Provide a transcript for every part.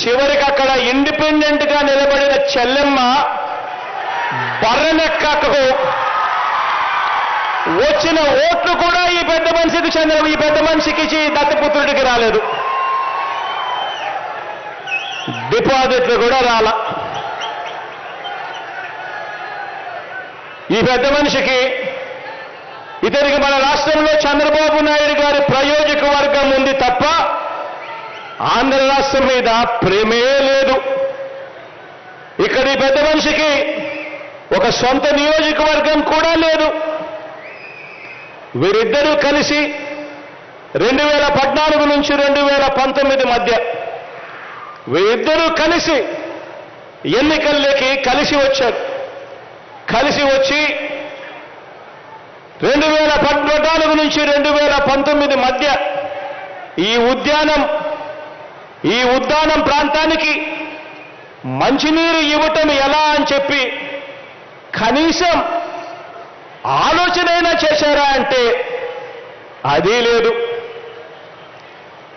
చివరికి అక్కడ ఇండిపెండెంట్ గా నిలబడిన చెల్లెమ్మ బర్రెనెక్కకు వచ్చిన ఓట్లు కూడా ఈ పెద్ద మనిషికి చెందిన ఈ పెద్ద మనిషికి దత్తపుత్రుడికి రాలేదు. డిపాజిట్లు కూడా రాల. ఈ పెద్ద మనిషికి ఇతనికి మన రాష్ట్రంలో చంద్రబాబు నాయుడు గారి ప్రయోజక వర్గం ఉంది తప్ప ఆంధ్ర రాష్ట్రం మీద ప్రేమే లేదు. ఇక్కడ ఈ పెద్ద మనిషికి ఒక సొంత నియోజకవర్గం కూడా లేదు. వీరిద్దరూ కలిసి 2014 నుంచి 2019 మధ్య వీరిద్దరూ కలిసి ఎన్నికల్లోకి కలిసి వచ్చారు. కలిసి వచ్చి 2014 నుంచి 2019 మధ్య ఈ ఉద్యానం ప్రాంతానికి మంచినీరు ఇవ్వటం ఎలా అని చెప్పి కనీసం ఆలోచనైనా చేశారా అంటే అది లేదు.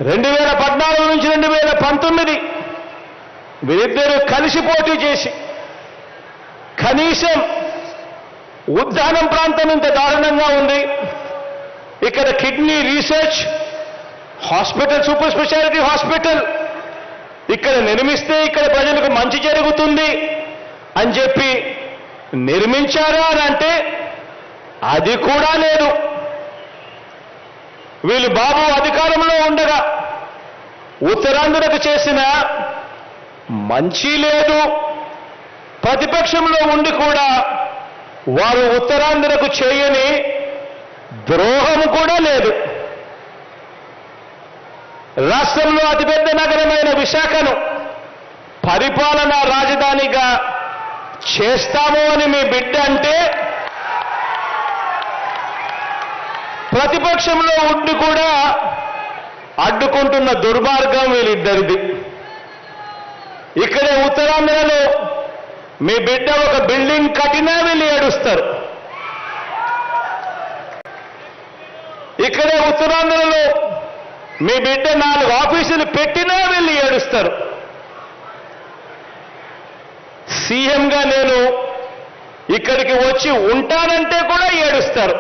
2014 నుంచి 2019 వీరిద్దరూ కలిసి పోటీ చేసి కనీసం ఉద్యానం ప్రాంతం ఇంత దారుణంగా ఉంది, ఇక్కడ kidney research hospital, super speciality hospital ఇక్కడ నిర్మిస్తే ఇక్కడ ప్రజలకు మంచి జరుగుతుంది అని చెప్పి నిర్మించారా అని అంటే అది కూడా లేదు. వీళ్ళు బాబు అధికారంలో ఉండగా ఉత్తరాంధ్రకు చేసిన మంచి లేదు. ప్రతిపక్షంలో ఉండి కూడా వారు ఉత్తరాంధ్రకు చేయని ద్రోహం కూడా లేదు. రాష్ట్రంలో అతిపెద్ద నగరమైన విశాఖను పరిపాలనా రాజధానిగా చేస్తాము అని మీ బిడ్డ అంటే ప్రతిపక్షంలో ఉండి కూడా అడ్డుకుంటున్న దుర్మార్గం వీళ్ళిద్దరిది. ఇక్కడే ఉత్తరాంధ్రలో మీ బిడ్డ ఒక బిల్డింగ్ కట్టినా వీళ్ళు ఏడుస్తారు. ఇక్కడే ఉత్తరాంధ్రలో మీ బిడ్డ 4 ఆఫీసులు పెట్టినా వీళ్ళు ఏడుస్తారు. సీఎంగా నేను ఇక్కడికి వచ్చి ఉంటానంటే కూడా ఏడుస్తారు.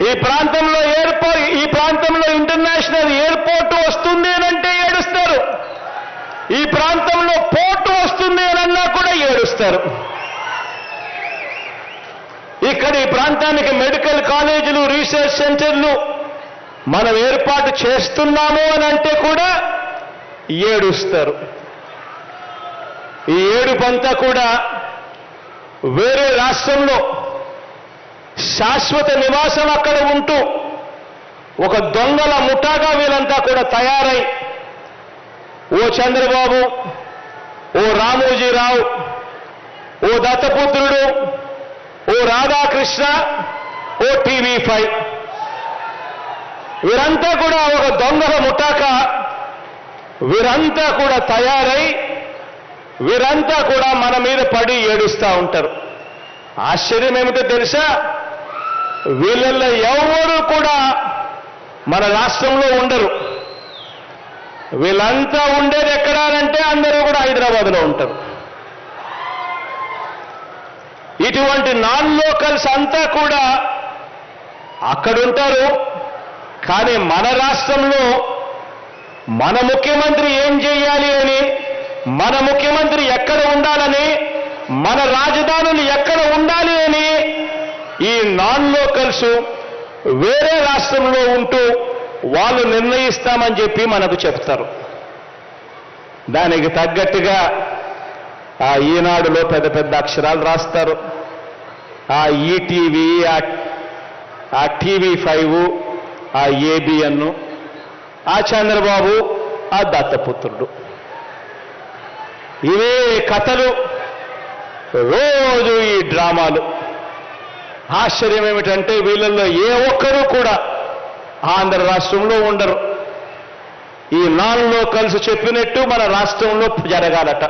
ఈ ప్రాంతంలో ఇంటర్నేషనల్ ఎయిర్పోర్ట్ వస్తుంది అనంటే ఏడుస్తారు. ఈ ప్రాంతంలో పోర్టు వస్తుంది అనన్నా కూడా ఏడుస్తారు. ఇక్కడ ఈ ప్రాంతానికి మెడికల్ కాలేజీలు, రీసెర్చ్ సెంటర్లు మనం ఏర్పాటు చేస్తున్నాము అని అంటే కూడా ఏడుస్తారు. ఈ ఏడుపంతా కూడా వేరే రాష్ట్రంలో శాశ్వత నివాసం అక్కడ ఉంటూ ఒక దొంగల ముఠాగా వీళ్ళంతా కూడా తయారై ఓ చంద్రబాబు, ఓ రామోజీరావు, ఓ దత్తపుత్రుడు, ఓ రాధాకృష్ణ, ఓ TV5 వీరంతా కూడా ఒక దొంగల ముఠాగా వీరంతా కూడా తయారై వీరంతా కూడా మన మీద పడి ఏడుస్తూ ఉంటారు. ఆశ్చర్యం ఏమిటో తెలుసా? వీళ్ళల్లో ఎవరు కూడా మన రాష్ట్రంలో ఉండరు. వీళ్ళంతా ఉండేది ఎక్కడానంటే అందరూ కూడా హైదరాబాద్లో ఉంటారు. ఇటువంటి నాన్ లోకల్స్ అంతా కూడా అక్కడుంటారు. కానీ మన రాష్ట్రంలో మన ముఖ్యమంత్రి ఏం చేయాలి అని, మన ముఖ్యమంత్రి ఎక్కడ ఉండాలని, మన రాజధానులు ఎక్కడ ఉండాలి అని ఈ నాన్ లోకల్స్ వేరే రాష్ట్రంలో ఉంటూ వాళ్ళు నిర్ణయిస్తామని చెప్పి మనకు చెప్తారు. దానికి తగ్గట్టుగా ఆ ఈనాడులో పెద్ద పెద్ద అక్షరాలు రాస్తారు. ఆ ఈటీవీ, ఆ TV5, ఆ ABN, ఆ చంద్రబాబు, ఆ దత్తపుత్రుడు, ఇవే కథలు, రోజు ఈ డ్రామాలు. ఆశ్చర్యం ఏమిటంటే వీళ్ళల్లో ఏ ఒక్కరూ కూడా ఆంధ్ర రాష్ట్రంలో ఉండరు. ఈ నాన్ లోకల్స్ చెప్పినట్టు మన రాష్ట్రంలో జరగాలట.